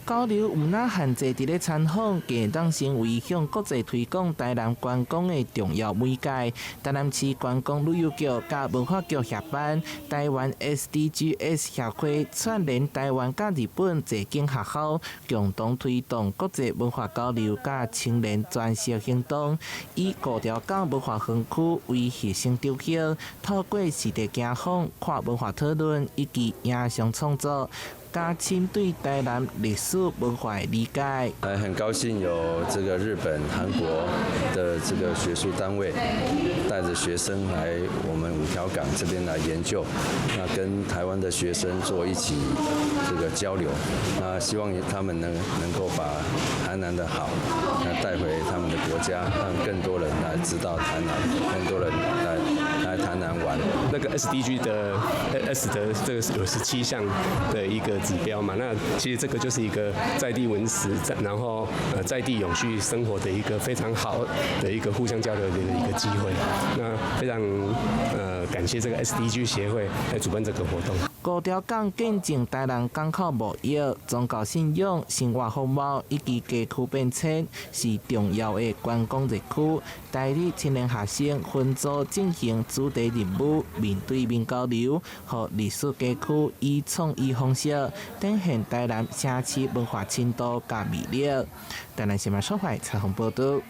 交流有哪限制？佇咧參訪，更當成為向國際推廣台南觀光的重要媒介。台南市觀光旅遊局甲文化局協辦，台灣 SDGs 協會串聯台灣甲日本濟間學校，共同推動國際文化交流甲青年專設行動，以高條港文化園區為核心中心，透過實地走訪、跨文化討論以及影像創作，加深對台南歷史文化的理解。很高興有這個日本、韓國的這個學術單位帶着學生來我們五條港這邊來研究，那跟台灣的學生做一起這個交流，那希望他們能夠把台南的好，那帶回他們的國家，讓更多人來知道台南，更多人來台南玩。那個 SDG 的 S 的這個有17項的一個指標嘛，那其實這個就是一個在地文史，然後在地永續生活的一個非常好的一個互相交流的一個機會。那非常感謝這個 SDG 協會來主辦這個活動。高條港見證台南港口貿易、宗教信仰、生活服務以及街區變遷，是重要的觀光熱區。台日青年學生分組進行主題任務，面對面交流，和歷史街區以創意方式展現台南城市文化深度甲魅力。台南新聞社會採訪報道。